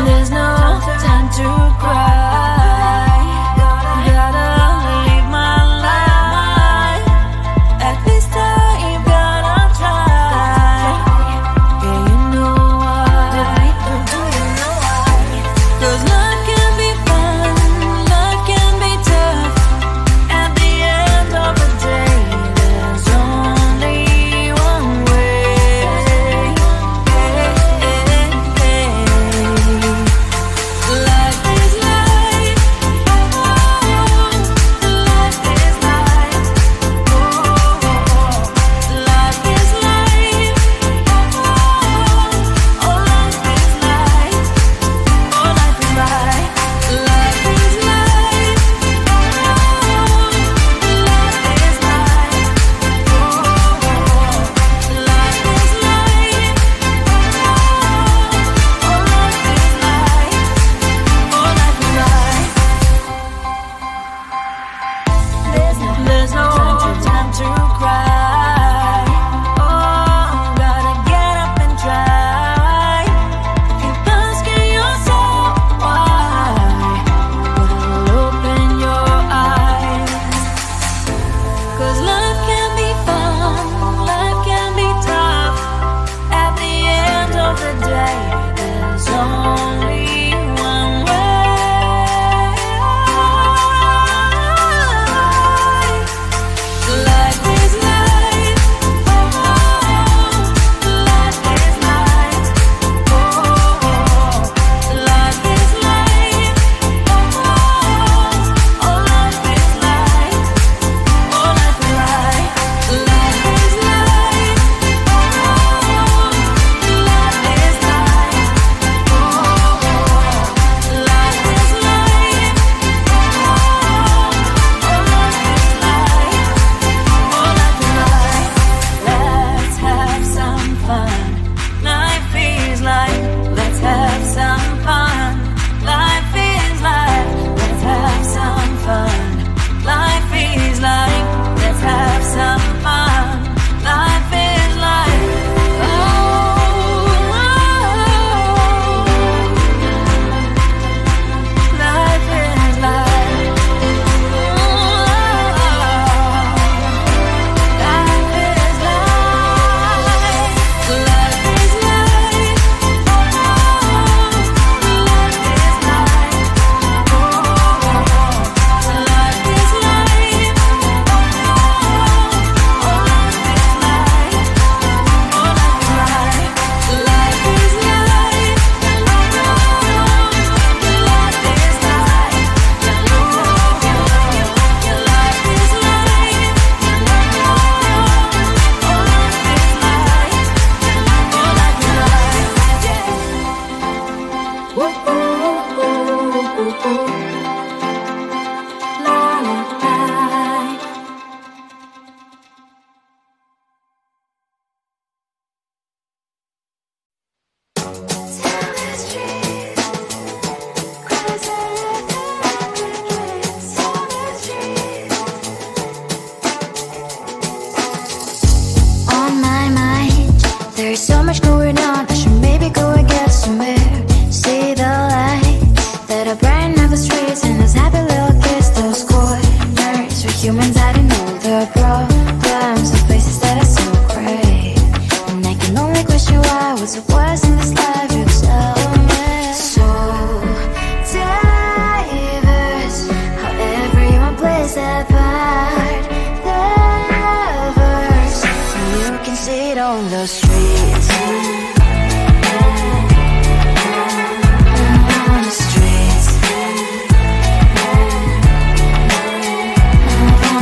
There's no time to cry. Gotta live my life. At this time, gotta try. Yeah, you know why. Do you know why? 'Cause life can be fun, life can be tough. At the end of the day, there's only one way. Life is life. Life is life. Life is life. Oh, life is life. Oh, life is life. Life is life. Life is life. Life is life. Oh, life is life. Oh, life is life. There's no time to cry. Oh, gotta get up and try. Keep asking yourself why. Well, open your eyes. 'Cause life can be fun, life can be tough. At the end of the day, there's only one way. Life is life. Life is life. Life is life. Oh, life is life. Oh, life is life. Life is life. Life is life. Life is life. Oh, life is life. Oh, life is life. Let's have some fun. Life is life. Let's have some fun. Life is life. Let's have some fun. Life is life. Let's have some fun. Life is life. Oh, life is life. Life is life. Life is life. Life is life. Life is life. Life is life. On my mind, there's so much going on. I should maybe go and get somewhere. See the lights that are brighten up the streets, and those happy little kids, those corners where humans hiding all their problems, the places that are so great. And I can only question why. What's the worst in this life? You tell me. So diverse, how everyone plays their part. Diverse, and you can see it on the streets. On the streets.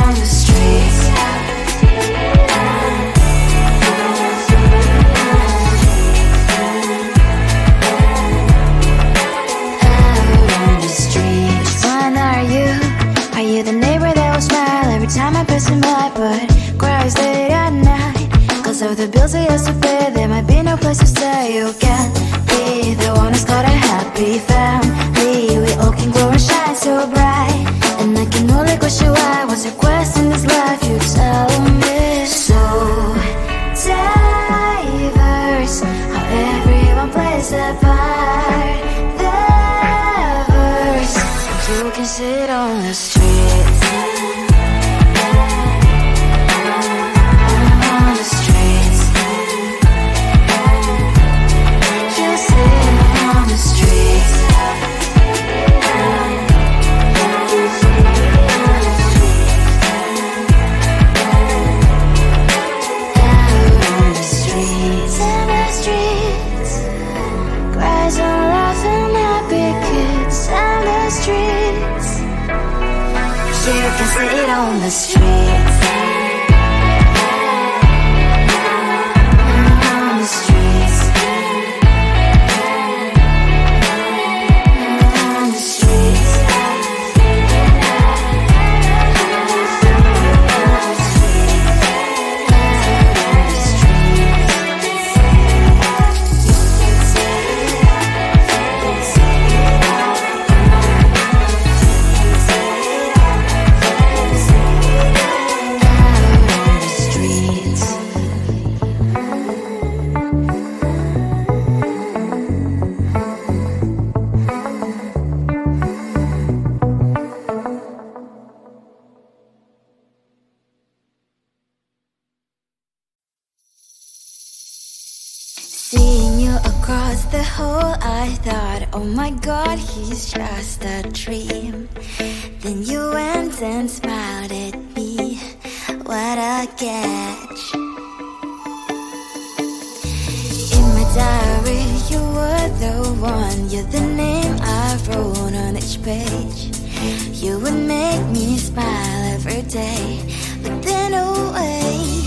On the streets. Out on the streets. When are you? Are you the neighbor that will smile every time I pass him by, but cries late at night? 'Cause of the bills he has to pay, there might be no place to stay. You can't be the one who's got a happy family. We all can glow and shine so bright, and I can only question why. What's your quest in this life? You tell me. So diverse, how everyone plays their part. the streets. On the streets. You sit on the streets. You can sit on the streets. On the streets. On the streets. Seeing you across the hall, I thought, oh my god, he's just a dream. Then you went and smiled at me. What a catch. In my diary, you were the one. You're the name I wrote on each page. You would make me smile every day. But then, oh wait,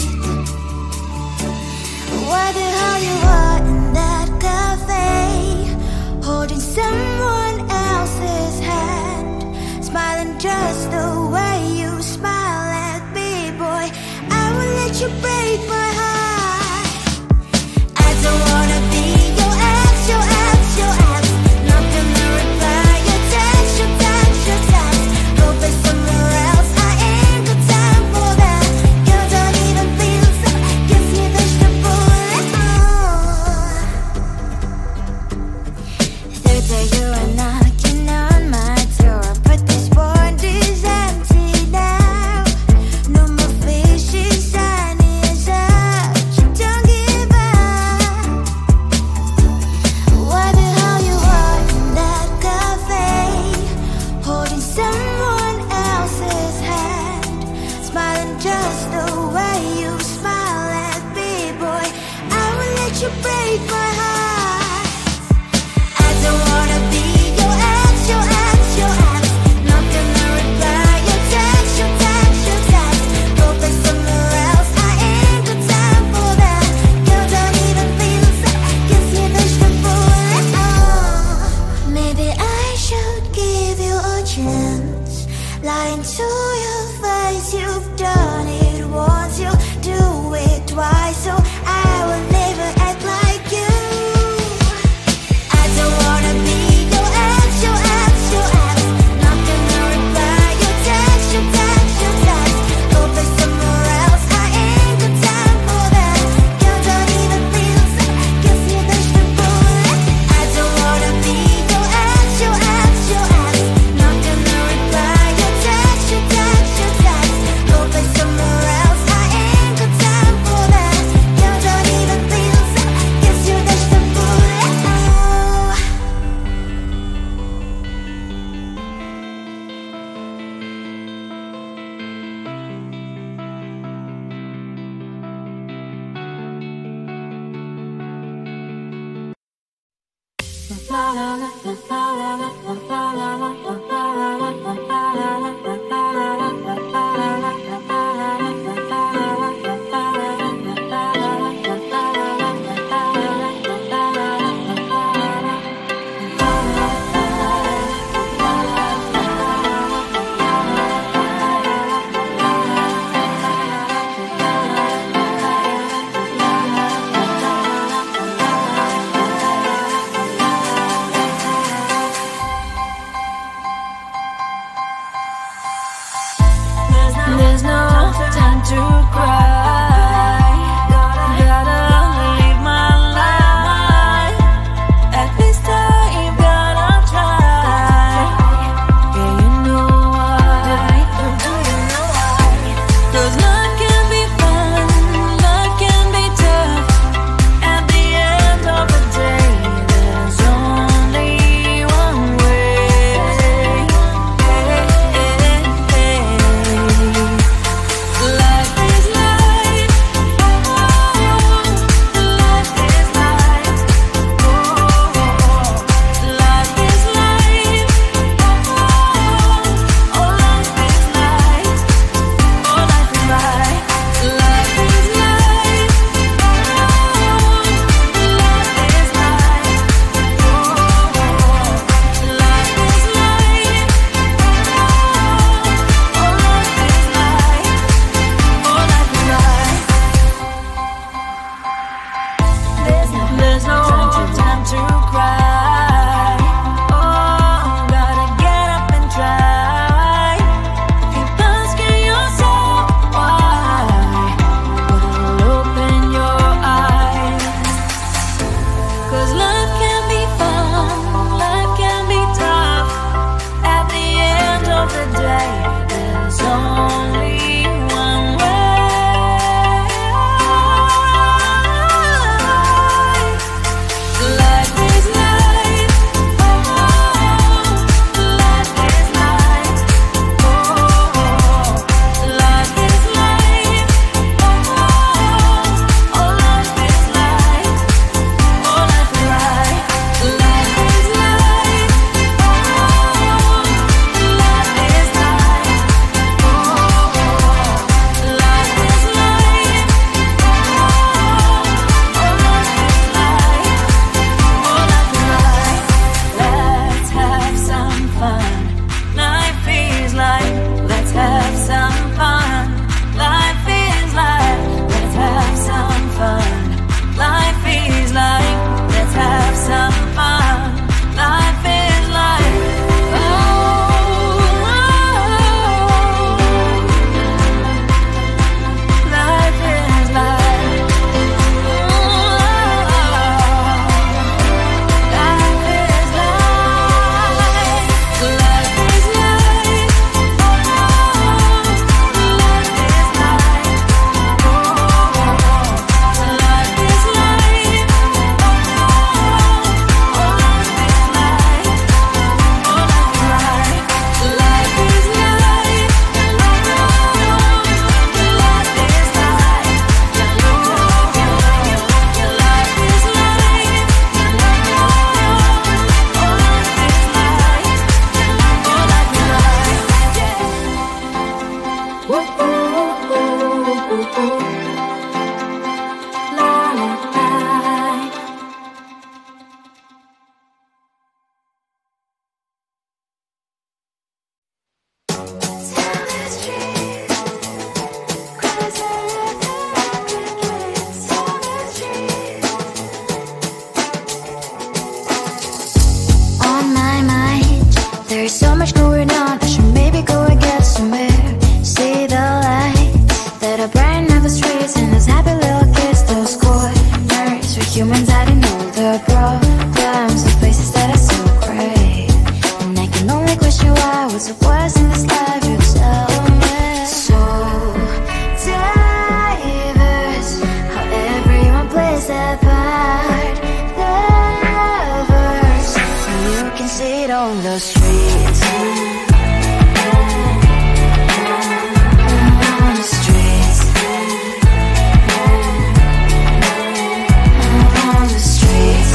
why the hell you are in that cafe, holding someone else's hand, smiling just the way you smile at me, boy. I will let you break my heart. I don't wanna be your ex, your ex, your ex. Not gonna reply your text, your text, your text. Go play somewhere else, I ain't got time for that. You don't even feel so, gives me vegetable. Third day you are knocking on my door, but this board is empty now. No more fishy sign is up. You don't give up. Why the hell you are in that cafe, holding someone else's hand, smiling just the way you smile at me, boy. I will let you break my heart. I don't wanna be your ex, your ex, your ex. Not gonna reply your text, your text, your text. Go play somewhere else, I ain't got time for that. You don't even feel so, gives me vegetable. Maybe I should give you a chance. Lying to your face, you've done it once, you do it twice, so I will never act like you. I don't wanna be your ex, your ex, your ex. Not gonna reply your text, your text, your text. Go play somewhere else, I ain't got time for that. You don't even feel so, gives me vegetable. I don't wanna be your ex, your ex, your ex. Not gonna reply your text, your text, your text. Go play somewhere else, I ain't got time for that. You don't even feel so, gives you vegetable. There's so much going on, I should maybe go and get some air. See the light that are brighten up the streets, and those happy little kids, those corners where humans hiding all the problems, the places that are so great. And I can only question why, what's the worst in this life, you tell me. So diverse, how everyone plays their part. Lovers, and you can see it on the streets. On the streets. On the streets.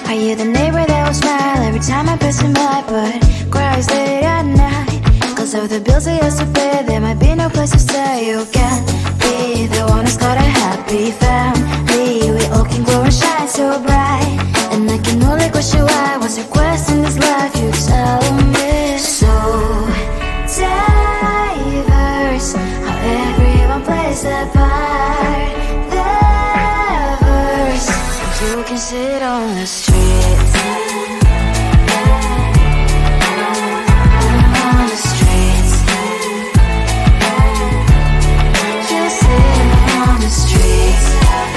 Are you the neighbor that will smile every time I pass him by, but cries late at night? Cause of the bills he has to pay, there might be no place to stay. You can't be the one who's got a happy family. We all can glow and shine so bright, and I can only question why, what's your quest in this life, you tell me. So diverse, how everyone plays their part. You can sit on the streets. On the streets. You sit on the streets. Out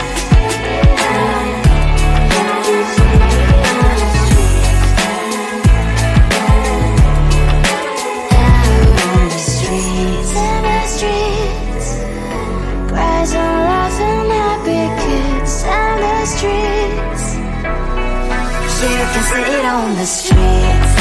on the streets. In the streets. Cries and laughing happy kids. And the streets. You can sit on the streets.